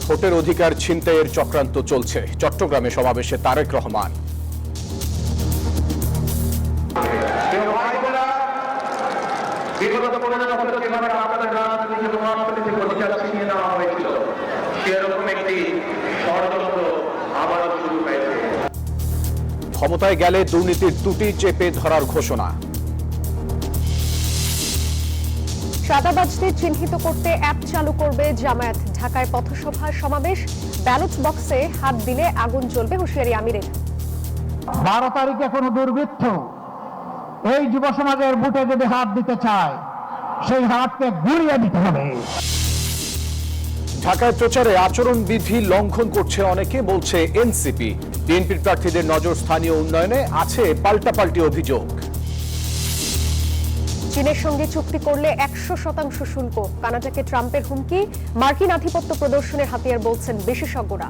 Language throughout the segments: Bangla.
ভোটের অধিকার ছিনতাইয়ের চক্রান্ত চলছে। চট্টগ্রামে সমাবেশে তারেক রহমান। বিগত 15 বছর যেভাবে আপনাদের রাজনীতি এবং অর্থনৈতিক অধিকার ছিনিয়ে নেওয়া হয়েছিল, সেরকম একটি ষড়যন্ত্র আবারও শুরু হয়েছে। ক্ষমতায় গেলে দুর্নীতির ত্রুটি চেপে ধরার ঘোষণা। চাঁদাবাজদের চিহ্নিত করতে অ্যাপ চালু করবে জামায়াত। ঢাকায় পথসভা সমাবেশ, ব্যালট বক্সে হাত দিলে আগুন জ্বলবে, হুঁশিয়ারি আমিরের। 12 তারিখে কোনো দুর্বৃত্ত এই যুব সমাজের বুটে যদি হাত দিতে চায়, সেই হাতকে গুঁড়িয়ে দিতে হবে। ঢাকায় প্রচারে আচরণবিধি লঙ্ঘন করছে অনেকে, বলছে এনসিপি। বিএনপির প্রার্থীদের নজর স্থানীয় উন্নয়নে, আছে পাল্টাপাল্টি অভিযোগ। চীনের সঙ্গে চুক্তি করলে 100% শুল্ক। কানাডাকে ট্রাম্পের হুমকি, মার্কিন আধিপত্য প্রদর্শনের হাতিয়ার বলছেন বিশেষজ্ঞরা।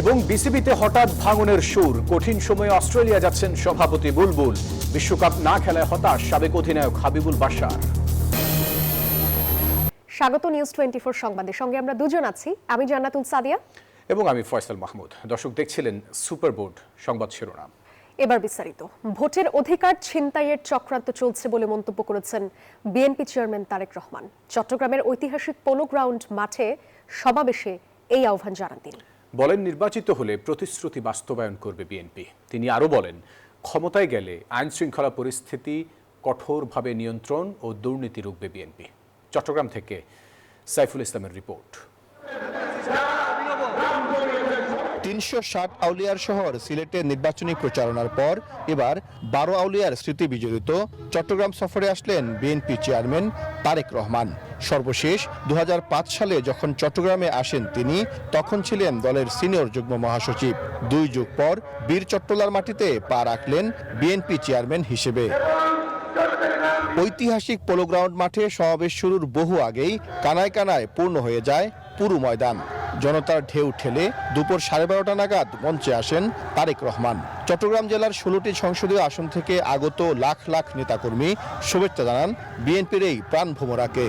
এবং বিসিবিতে হঠাৎ ভাঙনের সুর। কঠিন সময়ে অস্ট্রেলিয়া যাচ্ছেন সভাপতি বুলবুল। বিশ্বকাপ না খেলায় হতাশ সাবেক অধিনায়ক হাবিবুল বাশার। স্বাগত নিউজ 24 সংবাদের সঙ্গে আমরা দুজন আছি, আমি জান্নাতুল সাদিয়া এবং আমি ফয়সাল মাহমুদ। দর্শক দেখছিলেন সুপার বোর্ড সংবাদ শিরোনাম। এবার বিস্তারিত। ভোটের অধিকার ছিনতাইয়ের চক্রান্ত চলছে বলে মন্তব্য করেছেন বিএনপি চেয়ারম্যান তারেক রহমান। চট্টগ্রামের ঐতিহাসিক পোলো গ্রাউন্ড মাঠে সমাবেশে এই আহ্বান জানান তিনি। বলেন, নির্বাচিত হলে প্রতিশ্রুতি বাস্তবায়ন করবে বিএনপি। তিনি আরও বলেন, ক্ষমতায় গেলে আইন শৃঙ্খলা পরিস্থিতি কঠোরভাবে নিয়ন্ত্রণ ও দুর্নীতি রুখবে বিএনপি। চট্টগ্রাম থেকে সাইফুল ইসলামের রিপোর্ট। 360 আউলিয়ার শহর সিলেটের নির্বাচনী প্রচারণার পর এবার 12 আউলিয়ার স্মৃতি বিজড়িত চট্টগ্রাম সফরে আসলেন বিএনপি চেয়ারম্যান তারেক রহমান। সর্বশেষ 2005 সালে যখন চট্টগ্রামে আসেন তিনি, তখন ছিলেন দলের সিনিয়র যুগ্ম মহাসচিব। 2 যুগ পর বীর চট্টলার মাটিতে পা রাখলেন বিএনপি চেয়ারম্যান হিসেবে। ঐতিহাসিক পোলো গ্রাউন্ড মাঠে সমাবেশ শুরুর বহু আগেই কানায় কানায় পূর্ণ হয়ে যায় পুরো ময়দান। জনতার ঢেউ ঠেলে দুপুর 12:30 নাগাদ মঞ্চে আসেন তারেক রহমান। চট্টগ্রাম জেলার 16টি সংসদীয় আসন থেকে আগত লাখ লাখ নেতাকর্মী শুভেচ্ছা জানান বিএনপির এই প্রাণভোমরাকে।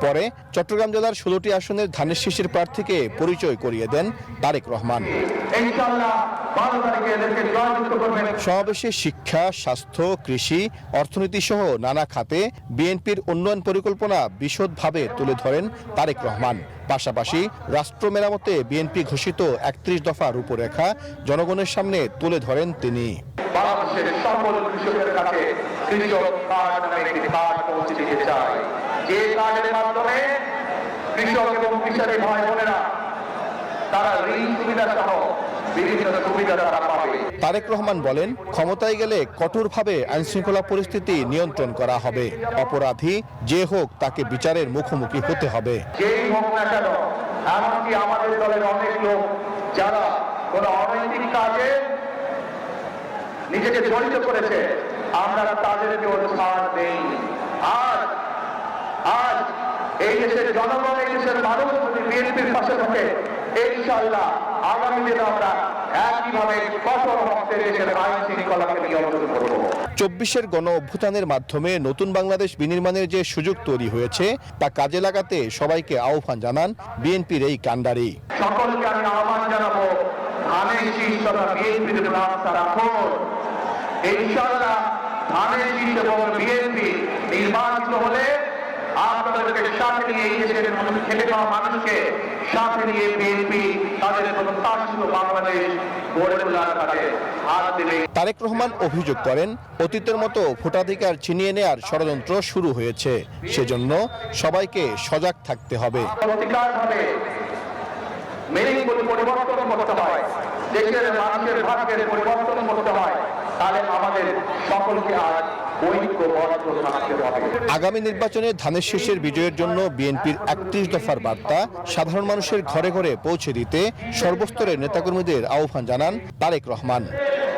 পরে চট্টগ্রাম জেলার 16টি আসনের ধানের শীষের প্রার্থীকে পরিচয় করিয়ে দেন তারেক রহমান। সমাবেশে শিক্ষা, স্বাস্থ্য, কৃষি, অর্থনীতি সহ নানা খাতে বিএনপির উন্নয়ন পরিকল্পনা বিশদভাবে তুলে ধরেন তারেক রহমান। পাশাপাশি রাষ্ট্র মেরামতে বিএনপি ঘোষিত 31 দফা রূপরেখা জনগণের সামনে তুলে ধরেন তিনি। বাংলাদেশের সকল কৃষকের কাছে কৃষক কার্ড নামে একটি কার্ড পৌঁছে দিতে চাই, যে কার্ডের মাধ্যমে কৃষক এবং কৃষকের ভাই বোনেরা তারা ঋণ সুবিধা সহ বিভিন্ন সুবিধা তারা পাবে। তারেক রহমান বলেন, ক্ষমতায় গেলে কঠোরভাবে আইনশৃঙ্খলা পরিস্থিতি নিয়ন্ত্রণ করা হবে। অপরাধী যে হোক তাকে বিচারের মুখোমুখি হতে হবে। যেই হোক না কেন, এমনকি আমাদের দলের অনেক লোক যারা কোন অনৈতিক কাজে নিজেকে জড়িত করেছে, আমরা তাদেরকে ছাড় দেই। আজ এই দেশের জনগণ, এই দেশের মানুষ যদি বিএনপির পাশে থাকে, ইনশাআল্লাহ আগামী দিনে আমরা একইভাবে কঠোর হস্তে দেশের আইন শৃঙ্খলাকে নিয়ন্ত্রণ করব। 24-এর গণ অভ্যুত্থানের মাধ্যমে নতুন বাংলাদেশ বিনির্মাণের যে সুযোগ তৈরি হয়েছে তা কাজে লাগাতে সবাইকে আহ্বান জানান বিএনপির এই কাণ্ডারি। সকলকে আমি আহ্বান জানাবো, ধানের শীষ তথা বিএনপির রাস্তা রাখুন। ইনশাআল্লাহ ধানের শীষ এবং বিএনপি নির্বাচিত হলে আপনাদেরকে সাথে নিয়ে এই দেশের খেটে খাওয়া মানুষকে সাথে নিয়ে বিএনপি তাদের প্রত্যাশিত বাংলাদেশ গড়ে তোলার কাজে হাত দেবে। তারেক রহমান অভিযোগ করেন, অতীতের মতো ভোটাধিকার ছিনিয়ে নেয়ার ষড়যন্ত্র শুরু হয়েছে। সেজন্য সবাইকে সজাগ থাকতে হবে। অধিকারভাবে পরিবর্তন করতে হয়, দেশের মানুষের ভাগ্যের পরিবর্তন করতে হয়, তাহলে আমাদের সকলকে আজ ঐক্যবদ্ধ থাকতে হবে। আগামী নির্বাচনে ধানের শীষের বিজয়ের জন্য বিএনপির 31 দফার বার্তা সাধারণ মানুষের ঘরে ঘরে পৌঁছে দিতে সর্বস্তরের নেতাকর্মীদের আহ্বান জানান তারেক রহমান।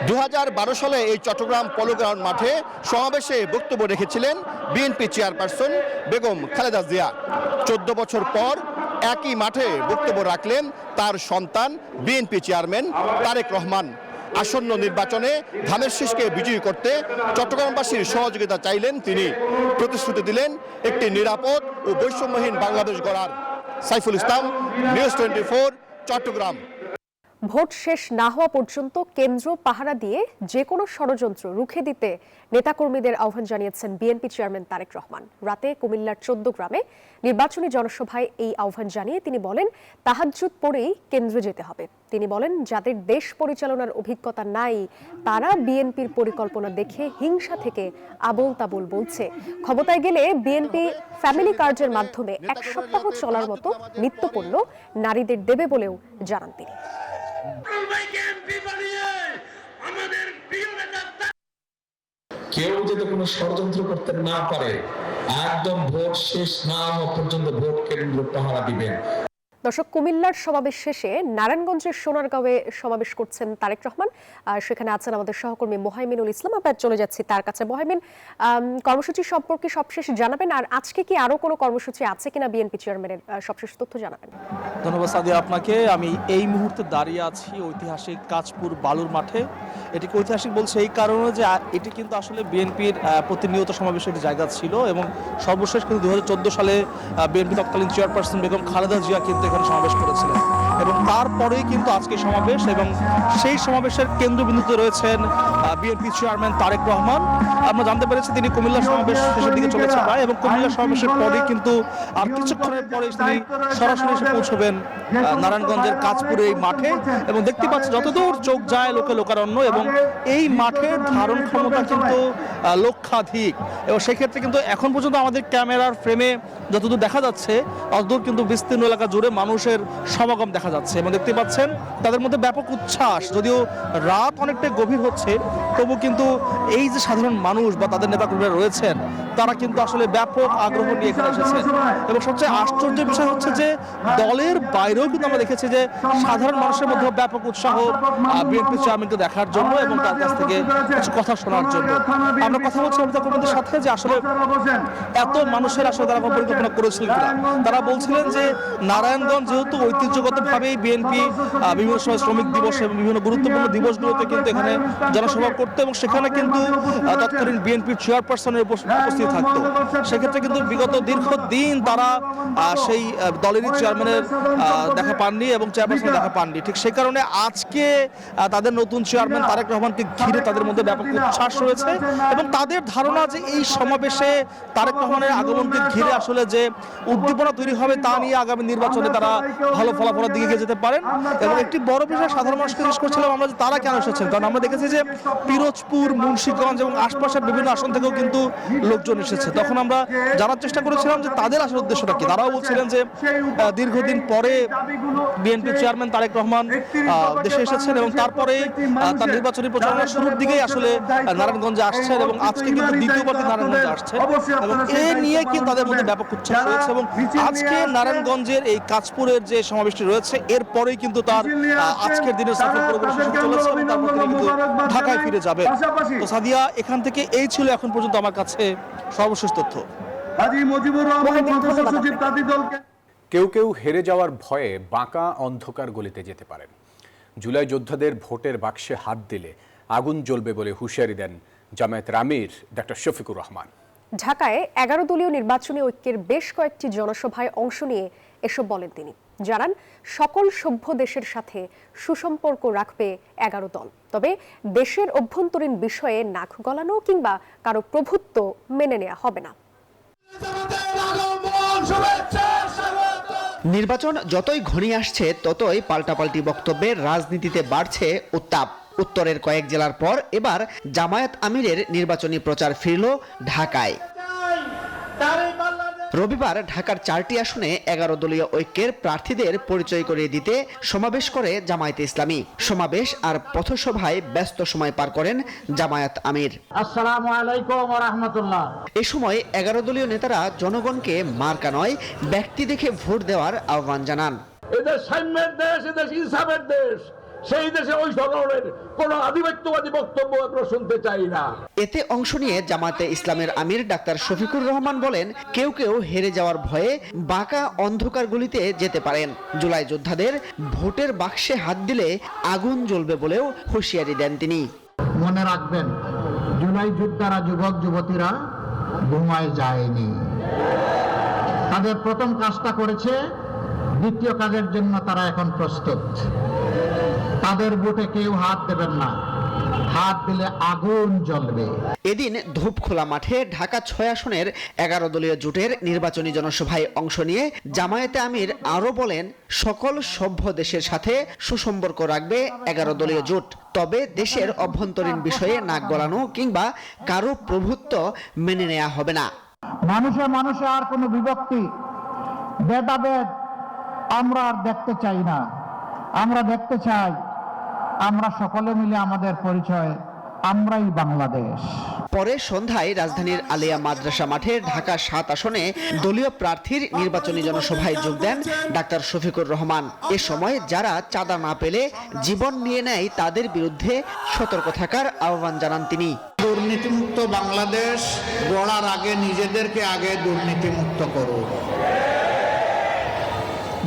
2012 সালে এই চট্টগ্রাম পোলো গ্রাউন্ড মাঠে সমাবেশে বক্তব্য রেখেছিলেন বিএনপি চেয়ারপারসন বেগম খালেদা জিয়া। 14 বছর পর একই মাঠে বক্তব্য রাখলেন তার সন্তান বিএনপি চেয়ারম্যান তারেক রহমান। আসন্ন নির্বাচনে ধানের শীষকে বিজয়ী করতে চট্টগ্রামবাসীর সহযোগিতা চাইলেন তিনি। প্রতিশ্রুতি দিলেন একটি নিরাপদ ও বৈষম্যহীন বাংলাদেশ গড়ার। সাইফুল ইসলাম, নিউজ 24, চট্টগ্রাম। ভোট শেষ না হওয়া পর্যন্ত কেন্দ্র পাহারা দিয়ে যে কোনো ষড়যন্ত্র রুখে দিতে নেতাকর্মীদের আহ্বান জানিয়েছেন বিএনপি চেয়ারম্যান তারেক রহমান। রাতে কুমিল্লার 14 গ্রামে নির্বাচনী জনসভায় এই আহ্বান জানিয়ে তিনি বলেন, তাহাজ্জুদ পড়েই কেন্দ্রে যেতে হবে। তিনি বলেন, যাদের দেশ পরিচালনার অভিজ্ঞতা নাই তারা বিএনপির পরিকল্পনা দেখে হিংসা থেকে আবোল তাবোল বলছে। ক্ষমতায় গেলে বিএনপি ফ্যামিলি কার্ডের মাধ্যমে 1 সপ্তাহ চলার মতো নিত্যপণ্য নারীদের দেবে বলেও জানান তিনি। কেউ যাতে কোনো ষড়যন্ত্র করতে না পারে, একদম ভোট শেষ না হওয়া পর্যন্ত ভোট কেন্দ্র পাহারা দিবেন। দর্শক, কুমিল্লার সমাবেশ শেষে নারায়ণগঞ্জের সোনারগাঁওয়ে সমাবেশ করছেন তারেক রহমান। আর সেখানে আছেন আমাদের সহকর্মী মোহাইমিনুল ইসলাম। আমরা চলে যাচ্ছি তার কাছে। মোহাইমিন, কর্মসূচি সম্পর্কে সবশেষ জানাবেন, আর আজকে কি আরো কোনো কর্মসূচি আছে কিনা বিএনপি চেয়ারম্যানের সবশেষ তথ্য জানাবেন। ধন্যবাদ সাদিয়া আপনাকে। আমি এই মুহূর্তে দাঁড়িয়ে আছি ঐতিহাসিক কাঁচপুর বালুর মাঠে। এটিকে ঐতিহাসিক বলছে এই কারণে যে এটি কিন্তু আসলে বিএনপির প্রতিনিয়ত সমাবেশের একটি জায়গা ছিল, এবং সর্বশেষ কিন্তু 2014 সালে বিএনপি তৎকালীন চেয়ারপারসন বেগম খালেদা জিয়া কিন্তু এখানে সমাবেশ করেছিলেন, এবং তারপরেই কিন্তু আজকে সমাবেশ, এবং সেই সমাবেশের কেন্দ্রবিন্দুতে রয়েছেন বিএনপি চেয়ারম্যান তারেক রহমান। আমরা জানতে পেরেছি তিনি কুমিল্লা সমাবেশ শেষের দিকে চলেছে প্রায়, এবং কুমিল্লা সমাবেশের পরেই কিন্তু আর কিছুক্ষণের পরে তিনি সরাসরি এসে পৌঁছবেন নারায়ণগঞ্জের কাঁচপুরে এই মাঠে। এবং দেখতে পাচ্ছি যতদূর চোখ যায় লোকে লোকারণ্য, এবং এই মাঠের ধারণ ক্ষমতা কিন্তু লক্ষাধিক, এবং সেক্ষেত্রে কিন্তু এখন পর্যন্ত আমাদের ক্যামেরার ফ্রেমে যতদূর দেখা যাচ্ছে ততদূর কিন্তু বিস্তীর্ণ এলাকা জুড়ে মানুষের সমাগম দেখা যাচ্ছে, এবং দেখতে পাচ্ছেন তাদের মধ্যে ব্যাপক উচ্ছ্বাস। যদিও রাত অনেকটা গভীর হচ্ছে, তবু কিন্তু এই যে সাধারণ মানুষ বা তাদের নেতাকর্মীরা রয়েছেন তারা কিন্তু আসলে ব্যাপক আগ্রহ নিয়ে এখানে এসেছেন। এবং সবচেয়ে আশ্চর্যের বিষয় হচ্ছে যে দলের বাইরেও কিন্তু আমরা দেখেছি যে সাধারণ মানুষের মধ্যে ব্যাপক উৎসাহ বিএনপি চেয়ারম্যানকে দেখার জন্য এবং তার কাছ থেকে কিছু কথা শোনার জন্য। আমরা কথা বলছি নেতাকর্মীদের সাথে যে আসলে এত মানুষের আসলে তারা পরিকল্পনা করেছিলেন কিনা। তারা বলছিলেন যে নারায়ণগঞ্জ যেহেতু ঐতিহ্যগতভাবেই বিএনপি বিভিন্ন সময় শ্রমিক দিবস এবং বিভিন্ন গুরুত্বপূর্ণ দিবসগুলোতে কিন্তু এখানে জনসভা করতো, এবং সেখানে কিন্তু তৎকালীন বিএনপির চেয়ারপারসনের উপস্থিত থাকতো। সেক্ষেত্রে কিন্তু বিগত দীর্ঘদিন তারা সেই দলেরই চেয়ারম্যানের দেখা পাননি এবং চেয়ারপারসনের দেখা পাননি। ঠিক সেই কারণে আজকে তাদের নতুন চেয়ারম্যান তারেক রহমানকে ঘিরে তাদের মধ্যে ব্যাপক উচ্ছ্বাস রয়েছে, এবং তাদের ধারণা যে এই সমাবেশে তারেক রহমানের আগমনকে ঘিরে আসলে যে উদ্দীপনা তৈরি হবে তা নিয়ে আগামী নির্বাচনে তারা ভালো ফলাফলের দিকে এগিয়ে যেতে পারেন। এবং একটি বড় বিষয় সাধারণ মানুষকে জিজ্ঞেস করছিলাম আমরা যে তারা কেন এসেছেন, কারণ আমরা দেখেছি যে পিরোজপুর, মুন্সিগঞ্জ এবং আশপাশের বিভিন্ন আসন থেকেও কিন্তু লোকজন এসেছে। তখন আমরা জানার চেষ্টা করেছিলাম যে তাদের আসল উদ্দেশ্যটা কি। তারাও বলছিলেন যে দীর্ঘদিন পরে বিএনপি চেয়ারম্যান তারেক রহমান দেশে এসেছেন, এবং তারপরে তার নির্বাচনী প্রচারণার শুরুর দিকেই আসলে নারায়ণগঞ্জে আসছেন, এবং আজকে কিন্তু দ্বিতীয়বার নারায়ণগঞ্জে আসছেন, এবং এ নিয়ে কিন্তু তাদের মধ্যে ব্যাপক উচ্ছ্বাস রয়েছে। এবং আজকে নারায়ণগঞ্জের এই কাঁচপুরের যে সমাবেশটি রয়েছে এরপরেই কিন্তু তার আজকের দিনের সফর পুরোপুরি শেষ চলেছে, এবং তারপর তিনি কিন্তু ঢাকায় ফিরে যাবে। তো সাদিয়া, এখান থেকে এই ছিল এখন পর্যন্ত আমার কাছে সর্বশেষ তথ্য। কেউ কেউ হেরে যাওয়ার ভয়ে বাঁকা অন্ধকার গলিতে যেতে পারেন। জুলাই যোদ্ধাদের ভোটের বাক্সে হাত দিলে আগুন জ্বলবে বলে হুঁশিয়ারি দেন জামায়াতের আমির ডক্টর শফিকুর রহমান। ঢাকায় 11 দলীয় নির্বাচনী ঐক্যের বেশ কয়েকটি জনসভায় অংশ নিয়ে এসব বলেন তিনি। জানান, সকল সভ্য দেশের সাথে সুসম্পর্ক রাখবে 11 দল, তবে দেশের অভ্যন্তরীণ বিষয়ে নাক গলানো কিংবা কারো প্রভুত্ব মেনে নেওয়া হবে না। নির্বাচন যতই ঘনিয়ে আসছে ততই পাল্টাপাল্টি বক্তব্যের রাজনীতিতে বাড়ছে উত্তাপ। উত্তরের কয়েক জেলার পর এবার জামায়াত আমিরের নির্বাচনী প্রচার ফিরল ঢাকায়। রবিবার ঢাকার 4টি আসনে 11 দলীয় ঐক্যের প্রার্থীদের পরিচয় করিয়ে দিতে সমাবেশ করে জামায়াতে ইসলামী। সমাবেশ আর পথসভায় ব্যস্ত সময় পার করেন জামায়াত আমির। আসসালামু আলাইকুম ওয়া রাহমাতুল্লাহ। এ সময় 11 দলীয় নেতারা জনগণকে মার্কা নয় ব্যক্তি দেখে ভোট দেওয়ার আহ্বান জানান। এদের সাম্যের দেশ, এদেশ ইনসাফের দেশ, সেই দেশে ওই ধরনের কোন আধিপত্যবাদী বক্তব্য আমরা শুনতে চাই না। এতে অংশ নিয়ে জামায়াতে ইসলামের আমির ডাক্তার শফিকুর রহমান বলেন, কেউ কেউ হেরে যাওয়ার ভয়ে বাঁকা অন্ধকার গলিতে যেতে পারেন। জুলাই যোদ্ধাদের ভোটের বাক্সে হাত দিলে আগুন জ্বলবে বলেও হুঁশিয়ারি দেন তিনি। মনে রাখবেন, জুলাই যোদ্ধারা, যুবক যুবতীরা ঘুমায় যায়নি। তাদের প্রথম কাজটা করেছে, দ্বিতীয় কাজের জন্য তারা এখন প্রস্তুত। তাদের বুটে কেউ হাত দেবেন না, হাত দিলে আগুন জ্বলবে। এদিন ধূপখোলা মাঠে ঢাকা ৬ আসনের ১১ দলীয় জোটের নির্বাচনী জনসভায় অংশ নিয়ে জামায়াতে আমির আরও বলেন, সকল সভ্য দেশের সাথে সুসম্পর্ক রাখবে ১১ দলীয় জোট। তবে দেশের অভ্যন্তরীণ বিষয়ে নাক গলানো কিংবা কারো প্রভুত্ব মেনে নেওয়া হবে না। মানুষে মানুষে আর কোনো বিভক্তি, ভেদাভেদ আমরা আর দেখতে চাই না। আমরা দেখতে চাই আমরা সকলে মিলে আমাদের পরিচয়, আমরাই বাংলাদেশ। পরে সন্ধ্যায় রাজধানীর আলিয়া মাদ্রাসা মাঠে ঢাকা ৭ আসনে দলীয় প্রার্থীর নির্বাচনী জনসভায় যোগ দেন ডাক্তার শফিকুর রহমান। এ সময় যারা চাঁদা না পেলে জীবন নিয়ে নেয় তাদের বিরুদ্ধে সতর্ক থাকার আহ্বান জানান তিনি। দুর্নীতিমুক্ত বাংলাদেশ গড়ার আগে নিজেদেরকে আগে দুর্নীতিমুক্ত করুন।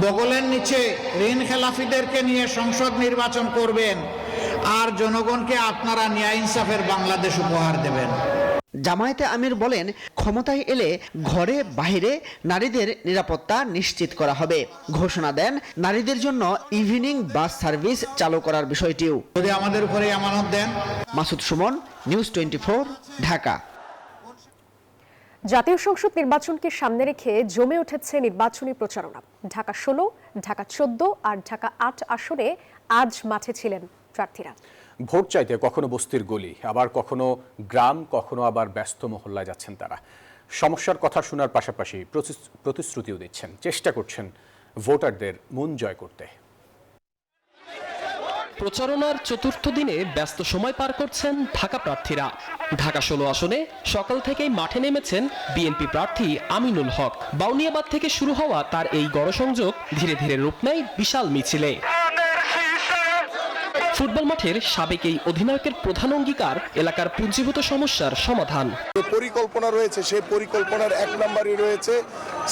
বগলের নিচে ঋণ খেলাফিদেরকে নিয়ে সংসদ নির্বাচন করবেন, আর জনগণকে আপনারা ন্যায় ইনসাফের বাংলাদেশ উপহার দেবেন। জামায়াতে আমির বলেন, ক্ষমতায় এলে ঘরে বাইরে নারীদের নিরাপত্তা নিশ্চিত করা হবে। ঘোষণা দেন নারীদের জন্য ইভিনিং বাস সার্ভিস চালু করার বিষয়টিও। যদি আমাদের উপরে আমানত দেন। মাসুদ সুমন, নিউজ 24, ঢাকা। জাতীয় সংসদ নির্বাচনকে সামনে রেখে জমে উঠেছে নির্বাচনী প্রচারণা। ঢাকা ১৬, ঢাকা ১৪ আর ঢাকা ৮ আসনে আজ মাঠে ছিলেন প্রার্থীরা। ভোট চাইতে কখনো বস্তির গলি, আবার কখনো গ্রাম, কখনো আবার ব্যস্ত মহল্লায় যাচ্ছেন তারা। সমস্যার কথা শোনার পাশাপাশি প্রতিশ্রুতিও দিচ্ছেন, চেষ্টা করছেন ভোটারদের মন জয় করতে। প্রচারণার চতুর্থ দিনে ব্যস্ত সময় পার করছেন ঢাকা প্রার্থীরা। ঢাকা ১৬ আসনে সকাল থেকেই মাঠে নেমেছেন বিএনপি প্রার্থী আমিনুল হক। বাউনিয়াবাদ থেকে শুরু হওয়া তার এই গণসংযোগ ধীরে ধীরে রূপ নেয় বিশাল মিছিলে। ফুটবল মাঠের সাবেক এই অধিনায়কের প্রধান অঙ্গীকার এলাকার পুঞ্জীভূত সমস্যার সমাধান। পরিকল্পনা রয়েছে, সেই পরিকল্পনার ১ নম্বরই রয়েছে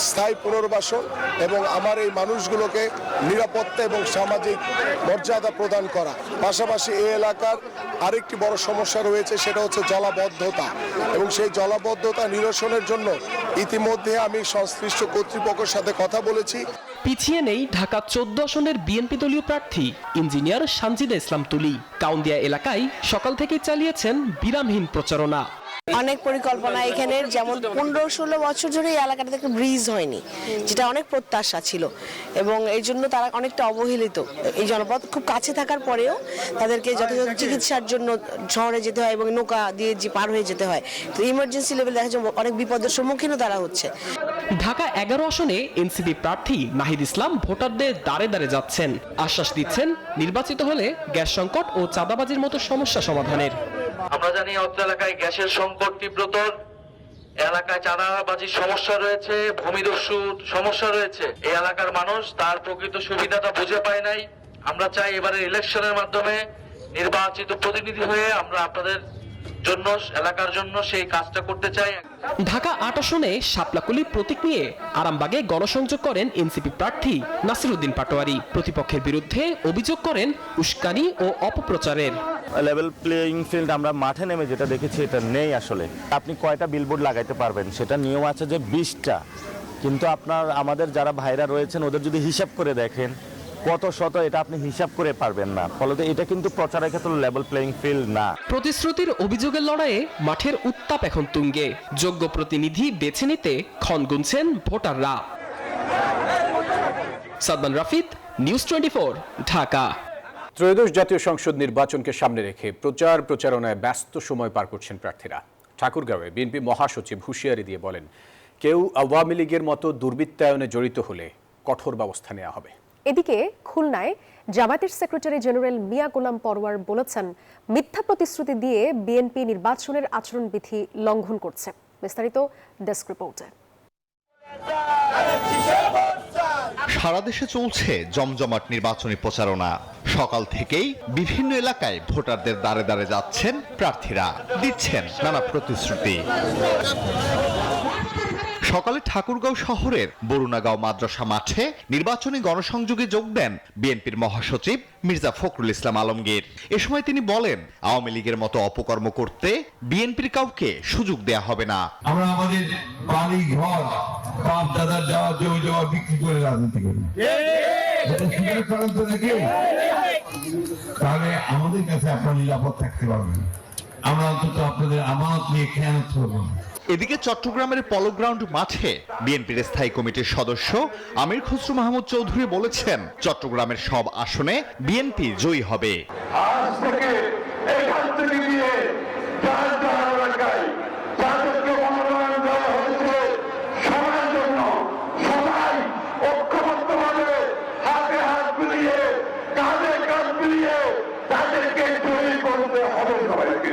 স্থায়ী পুনর্বাসন এবং আমার এই মানুষগুলোকে নিরাপত্তা এবং সামাজিক মর্যাদা প্রদান করা। পাশাপাশি এই এলাকার আরেকটি বড় সমস্যা রয়েছে, সেটা হচ্ছে জলাবদ্ধতা, এবং সেই জলাবদ্ধতা নিরসনের জন্য ইতিমধ্যে আমি সংশ্লিষ্ট কর্তৃপক্ষের সাথে কথা বলেছি। পিছিয়ে নেই ঢাকা ১৪ আসনের বিএনপি দলীয় প্রার্থী ইঞ্জিনিয়ার সানজিদা ইসলাম তুলি। কাউন্দিয়া এলাকায় সকাল থেকেই চালিয়েছেন বিরামহীন প্রচারণা। অনেক পরিকল্পনা এখানের, যেমন 15-16 বছর ধরে এই এলাকাটাতে একটা ব্রিজ হয়নি, যেটা অনেক প্রত্যাশা ছিল, এবং এই জন্য তারা অনেকটা অবহেলিত। এই জনপদ খুব কাছে থাকার পরেও তাদেরকে যথাযথ চিকিৎসার জন্য শহরে যেতে হয় এবং নৌকা দিয়ে পার হয়ে যেতে হয়। তো ইমার্জেন্সি লেভেল দেখা যায় অনেক বিপদের সম্মুখীনও তারা হচ্ছে। ঢাকা ১১ আসনে এনসিপি প্রার্থী নাহিদ ইসলাম ভোটারদের দাঁড়ে দাঁড়ে যাচ্ছেন। আশ্বাস দিচ্ছেন নির্বাচিত হলে গ্যাস সংকট ও চাঁদাবাজির মতো সমস্যা সমাধানের। আমরা জানি অত্র এলাকায় গ্যাসের সংকট তীব্রতর, এলাকায় চাঁদাবাজির সমস্যা রয়েছে, ভূমিদস্যুর সমস্যা রয়েছে। এই এলাকার মানুষ তার প্রকৃত সুবিধাটা বুঝে পায় নাই। আমরা চাই এবারের ইলেকশনের মাধ্যমে নির্বাচিত প্রতিনিধি হয়ে আমরা আপনাদের জন্য, এলাকার জন্য সেই কাজটা করতে চাই। ঢাকা ৮ আসনে শাপলাকলি প্রতীক নিয়ে আরামবাগে গণসংযোগ করেন এনসিপি প্রার্থী নাসিরউদ্দিন পাটোয়ারি। প্রতিপক্ষের বিরুদ্ধে অভিযোগ করেন উস্কানি ও অপপ্রচারের। লেভেল প্লেইং ফিল্ড আমরা মাঠে নেমে যেটা দেখেছি এটা নেই আসলে। আপনি কয়টা বিলবোর্ড লাগাইতে পারবেন সেটা নিয়ম আছে যে 20টা, কিন্তু আমাদের যারা ভাইরা রয়েছেন ওদের যদি হিসাব করে দেখেন কত শত, এটা আপনি হিসাব করে পারবেন না। ফলে এটা কিন্তু প্রচারের ক্ষেত্রে লেভেল প্লেইং ফিল্ড না। প্রতিশ্রুতির অভিযোগের লড়াইয়ে মাঠের উত্তাপ এখন তুঙ্গে। যোগ্য প্রতিনিধি বেছে নিতে ক্ষণ গুনছেন ভোটাররা। সাদমান রাফিদ, নিউজ 24, ঢাকা। ত্রয়োদশ জাতীয় সংসদ নির্বাচনকে সামনে রেখে প্রচারণায় ব্যস্ত সময় পার করছেন প্রার্থীরা। ঠাকুরগাঁওয়ে বিএনপি মহাসচিব হুঁশিয়ারি দিয়ে বলেন, কেউ আওয়ামী লীগের মতো দুর্বৃত্তায়নে জড়িত হলে কঠোর ব্যবস্থা নেওয়া হবে। এদিকে খুলনায় জামায়াতের সেক্রেটারি জেনারেল মিয়া গোলাম পরওয়ার বলেছেন, মিথ্যা প্রতিশ্রুতি দিয়ে বিএনপি নির্বাচনের আচরণবিধি লঙ্ঘন করছে। বিস্তারিত ডেস্ক রিপোর্টে। সারা দেশে চলছে জমজমাট নির্বাচনী প্রচারণা। সকাল থেকেই বিভিন্ন এলাকায় ভোটারদের দ্বারে দ্বারে যাচ্ছেন প্রার্থীরা, দিচ্ছেন নানা প্রতিশ্রুতি। সকালে ঠাকুরগাঁও শহরের বরুণাগাঁও মাদ্রাসা মাঠে নির্বাচনী গণসংযোগে যোগ দেন বিএনপির মহাসচিব মির্জা ফখরুল ইসলাম আলমগীর। এ সময় তিনি বলেন, আওয়ামী লীগের মতো অপকর্ম করতে বিএনপির কাউকে সুযোগ দেয়া হবে না। আমরা আমাদের বাড়ি ঘর বাপ দাদার দেওয়া জমি জমা বিক্রি করে রাজনীতি করি, তাহলে আমাদের কাছে আপনারা নিরাপদ থাকতে পারবেন। আমরা অন্তত আপনাদের আমানত নিয়ে খেয়ানত করবো না। এদিকে চট্টগ্রামের পলো গ্রাউন্ড মাঠে বিএনপির স্থায়ী কমিটির সদস্য আমির খসরু মাহমুদ চৌধুরী বলেছেন, চট্টগ্রামের সব আসনে বিএনপি জয়ী হবে। আজ থেকে এখান থেকে গিয়ে যার যার এলাকায় যাদেরকে মনোনয়ন দেওয়া হয়েছে সবার জন্য সবাই ঐক্যবদ্ধভাবে হাতে হাত মিলিয়ে কাঁধে কাঁধ মিলিয়ে তাদেরকে জয়ী করতে হবে সবাইকে।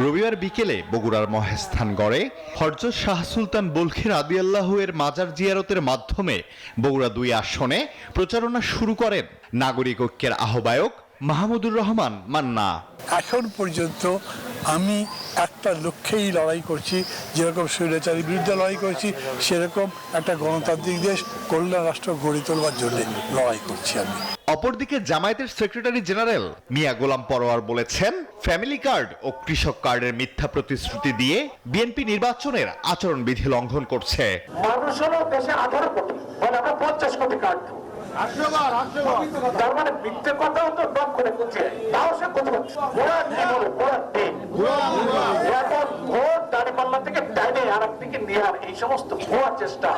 রবিবার বিকেলে বগুড়ার মহেস্থানগড়ে হযরত শাহ সুলতান বলখি রাদিয়াল্লাহু এর মাজার জিয়ারতের মাধ্যমে বগুড়া 2 আসনে প্রচারণা শুরু করেন নাগরিক ঐক্যের আহ্বায়ক মাহমুদুর রহমান মান্না। এখন পর্যন্ত আমি একটা লক্ষ্যেই লড়াই করছি, যেরকম স্বৈরাচারীর বিরুদ্ধে লড়াই করছি, সেরকম একটা গণতান্ত্রিক দেশ, কল্যাণ রাষ্ট্র গড়ে তোলবার জন্য লড়াই করছি আমি। অপরদিকে জামায়াতের সেক্রেটারি জেনারেল মিয়া গোলাম পরোয়ার বলেছেন, ফ্যামিলি কার্ড ও কৃষক কার্ডের মিথ্যা প্রতিশ্রুতি দিয়ে বিএনপি নির্বাচনের আচরণবিধি লঙ্ঘন করছে। মানুষেরও দেশে 18 কোটি, মানে আমরা 50 কোটি কার্ড দেবো। তার মানে মিথ্যে কথাও তো দম করে করছে, তাও সে কথা বলছে। এখন ভোট দাঁড়িপাল্লা থেকে ডাইনে আর একদিকে নেওয়ার এই সমস্ত ভুয়া চেষ্টা,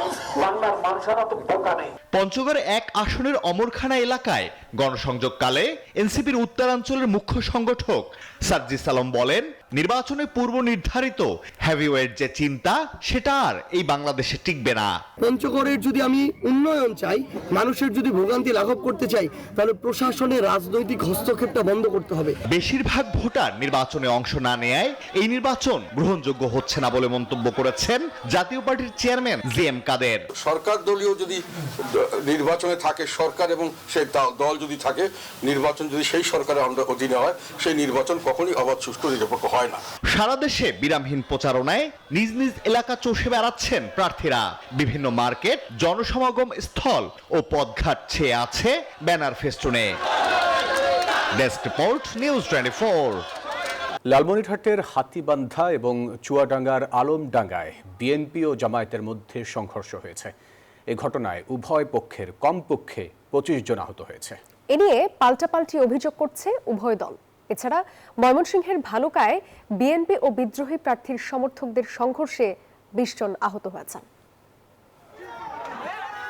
বাংলার মানুষেরা তো বোকা নেই। পঞ্চগড় 1 আসনের অমরখানা এলাকায় গণসংযোগকালে এনসিপির উত্তরাঞ্চলের মুখ্য সংগঠক সাজ্জিদ আলম বলেন, নির্বাচনে পূর্ব নির্ধারিত হেভিওয়েট যে চিন্তা, সেটা আর এই বাংলাদেশে টিকবে না। পঞ্চগড়ের যদি আমি উন্নয়ন চাই, মানুষের যদি ভোগান্তি লাঘব করতে চাই, তাহলে প্রশাসনের রাজনৈতিক হস্তক্ষেপটা বন্ধ করতে হবে। বেশিরভাগ ভোটার নির্বাচনে অংশ না নেয় এই নির্বাচন গ্রহণযোগ্য হচ্ছে না বলে মন্তব্য করেছেন জাতীয় পার্টির চেয়ারম্যান জিএম কাদের। সরকার দলীয় যদি নির্বাচনে থাকে, সরকার এবং সেই দল যদি থাকে, নির্বাচন যদি সেই সরকারের অধীনে হয়, সেই নির্বাচন কখনই অবাধ, সুষ্ঠু, নিরপেক্ষ হয় না। সারা দেশে বিরামহীন প্রচারণায় নিজ নিজ এলাকা চষে বেড়াচ্ছেন প্রার্থীরা। বিভিন্ন মার্কেট, জনসমাগম স্থল ও পথঘাট ছেয়ে আছে ব্যানার ফেস্টুনে। Desk report, news 24। লালমনিরহাটের হাতিবান্ধা এবং চুয়াডাঙ্গার আলমডাঙ্গায় বিএনপি ও জামায়াতের মধ্যে সংঘর্ষ হয়েছে। এই ঘটনায় উভয় পক্ষের কমপক্ষে 25 জন আহত হয়েছে। এ নিয়ে পাল্টাপাল্টি অভিযোগ করছে উভয় দল। এছাড়া ময়মনসিংহের ভালুকায় বিএনপি ও বিদ্রোহী প্রার্থীর সমর্থকদের সংঘর্ষে 20 জন আহত হয়েছেন।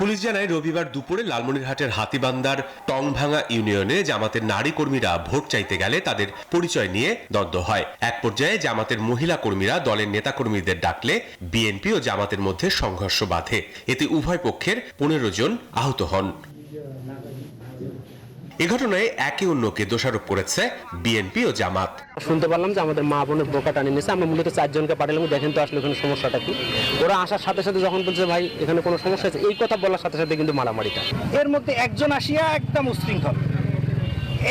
পুলিশ জানায়, রবিবার দুপুরে লালমনিরহাটের হাতিবান্দার টংভাঙা ইউনিয়নে জামাতের নারী কর্মীরা ভোট চাইতে গেলে তাদের পরিচয় নিয়ে দ্বন্দ্ব হয়। এক পর্যায়ে জামাতের মহিলা কর্মীরা দলের নেতাকর্মীদের ডাকলে বিএনপি ও জামাতের মধ্যে সংঘর্ষ বাধে। এতে উভয় পক্ষের 15 জন আহত হন। এ ঘটনায় একে অন্যকে দোষারোপ করেছে বিএনপি ও জামাত। শুনতে পারলাম যে আমাদের মা বোনের বোকা টানিয়ে নিয়েছে। আমরা মূলত 4 জনকে পাঠালাম, দেখেন তো আসলে এখানে সমস্যাটা কি। ওরা আসার সাথে সাথে যখন বলছে ভাই এখানে কোনো সমস্যা আছে, এই কথা বলার সাথে সাথে কিন্তু মারামারিটা। এর মধ্যে একজন আসিয়া একদম উশৃঙ্খল,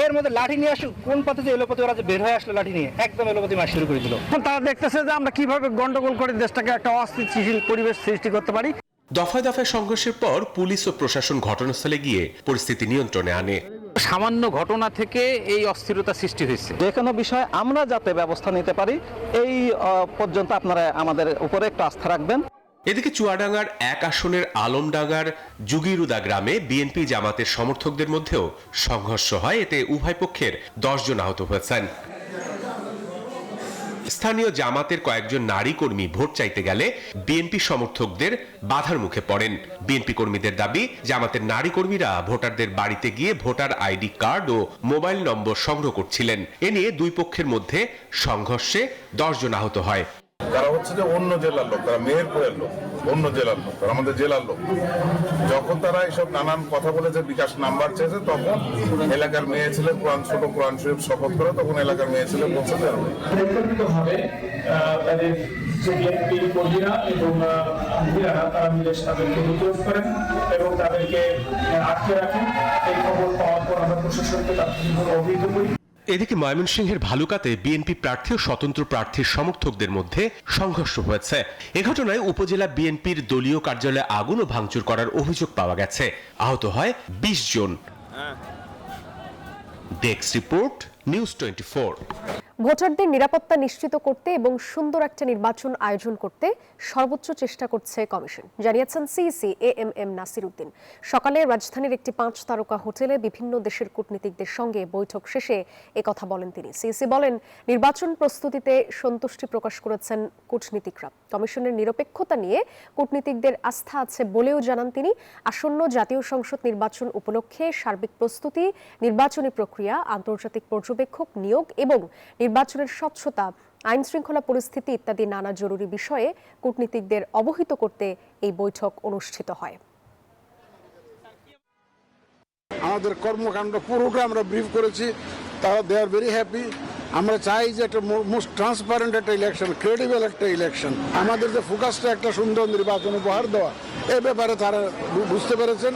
এর মধ্যে লাঠি নিয়ে আসুক, কোন পথে যে এলোপাতি ওরা যে বের হয়ে আসলো লাঠি নিয়ে, একদম এলোপাতি মার শুরু করে দিল। তারা দেখতেছে যে আমরা কিভাবে গন্ডগোল করে দেশটাকে একটা অস্থিতিশীল পরিবেশ সৃষ্টি করতে পারি। দফায় দফায় সংঘর্ষের পর পুলিশ ও প্রশাসন ঘটনাস্থলে গিয়ে পরিস্থিতি নিয়ন্ত্রণে আনে। সামান্য ঘটনা থেকে এই অস্থিরতা সৃষ্টি হয়েছে। যে কোনো বিষয়ে আমরা যাতে ব্যবস্থা নিতে পারি, এই পর্যন্ত আপনারা আমাদের উপরে একটু আস্থা রাখবেন। এদিকে চুয়াডাঙ্গার 1 আসনের আলমডাঙ্গার জুগিরুদা গ্রামে বিএনপি জামাতের সমর্থকদের মধ্যেও সংঘর্ষ হয়। এতে উভয় পক্ষের 10 জন আহত হয়েছেন। স্থানীয় জামাতের কয়েকজন নারী কর্মী ভোট চাইতে গেলে বিএনপি সমর্থকদের বাধার মুখে পড়েন। বিএনপি কর্মীদের দাবি, জামাতের নারী কর্মীরা ভোটারদের বাড়িতে গিয়ে ভোটার আইডি কার্ড ও মোবাইল নম্বর সংগ্রহ করছিলেন। এ নিয়ে দুই পক্ষের মধ্যে সংঘর্ষে 10 জন আহত হয়। তারা হচ্ছে যে অন্য জেলার লোক, তারা মেহেরপুরের লোক, অন্য জেলার লোক, তারা আমাদের জেলার লোক। যখন তারা এইসব নানান কথা বলেছে, বিকাশ নাম্বার চেয়েছে, তখন এলাকার মেয়ে ছেলে কোরআন শরীফ শপথ করে, তখন এলাকার মেয়ে ছেলে বলছে যে যে বিএনপির কর্মীরা এবং মহিলারা তারা মিলে তাদেরকে বিদ্রোহ করেন এবং তাদেরকে আটকে রাখেন। এই খবর পাওয়ার পর আমরা প্রশাসনকে তাৎক্ষণিকভাবে অবহিত করি। এদিকে ময়মনসিংহের ভালুকাতে বিএনপি প্রার্থী ও স্বতন্ত্র প্রার্থীর সমর্থকদের মধ্যে সংঘর্ষ হয়েছে। এ ঘটনায় উপজেলা বিএনপির দলীয় কার্যালয়ে আগুন ও ভাঙচুর করার অভিযোগ পাওয়া গেছে। আহত হয় 20 জন। Desk report, news 24। ভোটারদের নিরাপত্তা নিশ্চিত করতে এবং সুন্দর একটা নির্বাচন আয়োজন করতে সর্বোচ্চ চেষ্টা করছে কমিশন, জানিয়েছেন সিইসি এএমএম নাসির উদ্দিন। সকালে রাজধানীর একটি 5 তারকা হোটেলে বিভিন্ন দেশের কূটনীতিকদের সঙ্গে বৈঠক শেষে একথা বলেন তিনি। সিইসি বলেন, নির্বাচন প্রস্তুতিতে সন্তুষ্টি প্রকাশ করেছেন কূটনীতিকরা। কমিশনের নিরপেক্ষতা নিয়ে কূটনীতিকদের আস্থা আছে বলেও জানান তিনি। আসন্ন জাতীয় সংসদ নির্বাচন উপলক্ষে সার্বিক প্রস্তুতি, নির্বাচনী প্রক্রিয়া, আন্তর্জাতিক পর্যবেক্ষক নিয়োগ এবং নির্বাচনের স্বচ্ছতা, আইন শৃঙ্খলা পরিস্থিতি ইত্যাদি নানা জরুরি বিষয়ে কূটনীতিকদের অবহিত করতে এই বৈঠক অনুষ্ঠিত হয়। আমাদের কর্মকাণ্ড পুরোটা আমরা ব্রিফ করেছি, তারা দে আর ভেরি হ্যাপি। আমরা চাই যে একটা মোস্ট ট্রান্সপারেন্ট একটা ইলেকশন, ক্রেডিবল একটা ইলেকশন। আমাদের যে ফোকাসটা একটা সুন্দর নির্বাচন উপহার দেওয়া, এ ব্যাপারে তারা বুঝতে পেরেছেন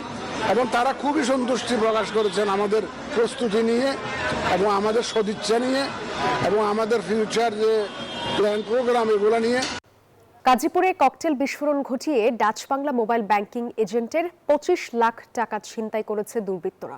এবং তারা খুবই সন্তুষ্টি প্রকাশ করেছেন আমাদের প্রস্তুতি নিয়ে এবং আমাদের সদিচ্ছা নিয়ে এবং আমাদের ফিউচার যে প্ল্যান প্রোগ্রাম এগুলো নিয়ে। গাজীপুরে ককটেল বিস্ফোরণ ঘটিয়ে ডাচ বাংলা মোবাইল ব্যাংকিং এজেন্টের 25 লাখ টাকা ছিনতাই করেছে দুর্বৃত্তরা।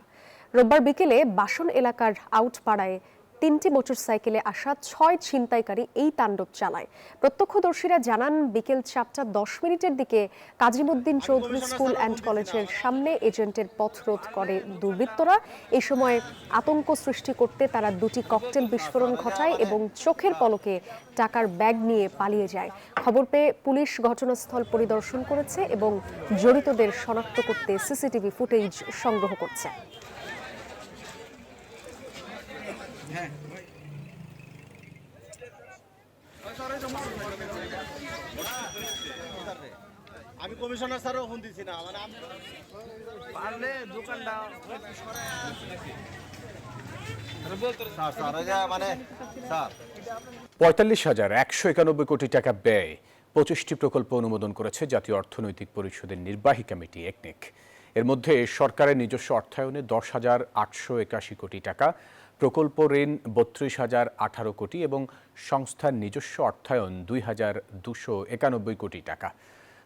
রোববার বিকেলে বাসন এলাকার আউটপাড়ায় 3টি মোটরসাইকেলে আসা 6 ছিনতাইকারী এই তাণ্ডব চালায়। প্রত্যক্ষদর্শীরা জানান, বিকেল 4:10 দিকে কাজিমুদ্দিন চৌধুরী স্কুল অ্যান্ড কলেজের সামনে এজেন্টের পথ রোধ করে দুর্বৃত্তরা। এই সময় আতঙ্ক সৃষ্টি করতে তারা 2টি ককটেল বিস্ফোরণ ঘটায় এবং চোখের পলকে টাকার ব্যাগ নিয়ে পালিয়ে যায়। খবর পেয়ে পুলিশ ঘটনাস্থল পরিদর্শন করেছে এবং জড়িতদের শনাক্ত করতে সিসিটিভি ফুটেজ সংগ্রহ করছে। আমি কমিশনার স্যারও ফোন দিছি না, মানে পারলে দোকানটা মানে স্যার 45,191 কোটি টাকা ব্যয় 25টি প্রকল্প অনুমোদন করেছে জাতীয় অর্থনৈতিক পরিষদের নির্বাহী কমিটি একনেক। এর মধ্যে সরকারের নিজস্ব অর্থায়নে 10,881 কোটি টাকা, প্রকল্প ঋণ 32,018 কোটি এবং সংস্থার নিজস্ব অর্থায়ন 2,291 কোটি টাকা।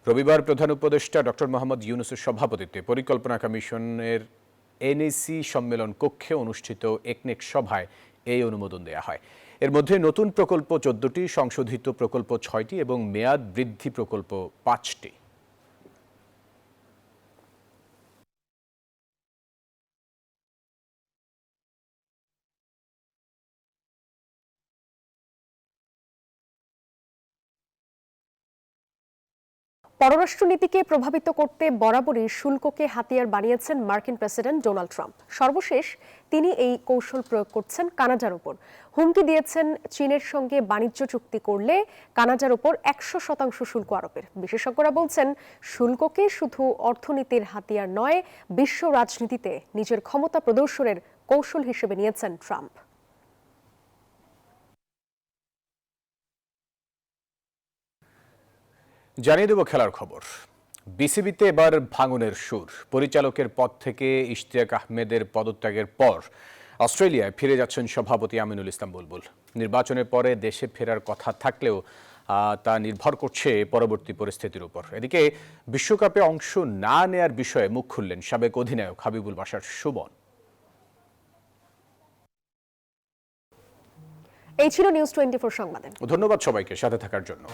রবিবার প্রধান উপদেষ্টা ডক্টর মোহাম্মদ ইউনূসের সভাপতিত্বে পরিকল্পনা কমিশনের এনএসি সম্মেলন কক্ষে অনুষ্ঠিত একনেক সভায় এই অনুমোদন দেওয়া হয়। এর মধ্যে নতুন প্রকল্প 14টি, সংশোধিত প্রকল্প 6টি এবং মেয়াদ বৃদ্ধি প্রকল্প 5টি। পররাষ্ট্রনীতিকে প্রভাবিত করতে বরাবরই শুল্ককে হাতিয়ার বানিয়েছেন মার্কিন প্রেসিডেন্ট ডোনাল্ড ট্রাম্প। সর্বশেষ তিনি এই কৌশল প্রয়োগ করছেন কানাডার উপর। হুমকি দিয়েছেন চীনের সঙ্গে বাণিজ্য চুক্তি করলে কানাডার উপর 100% শুল্ক আরোপের। বিশেষজ্ঞরা বলছেন, শুল্ককে শুধু অর্থনীতির হাতিয়ার নয়, বিশ্ব রাজনীতিতে নিজের ক্ষমতা প্রদর্শনের কৌশল হিসেবে নিয়েছেন ট্রাম্প। জানিয়ে দেব খেলার খবর। বিসিবিতে এবার ভাঙনের সুর। পরিচালকের পদ থেকে ইশতিয়াক আহমেদের পদত্যাগের পর অস্ট্রেলিয়ায় ফিরে যাচ্ছেন সভাপতি আমিনুল ইসলাম বুলবুল। নির্বাচনের পরে দেশে ফেরার কথা থাকলেও তা নির্ভর করছে পরবর্তী পরিস্থিতির উপর। এদিকে বিশ্বকাপে অংশ না নেয়ার বিষয়ে মুখ খুললেন সাবেক অধিনায়ক হাবিবুল বাশার সুমন। এই ছিল নিউজ 24 সংবাদে। ধন্যবাদ সবাইকে সাথে থাকার জন্য।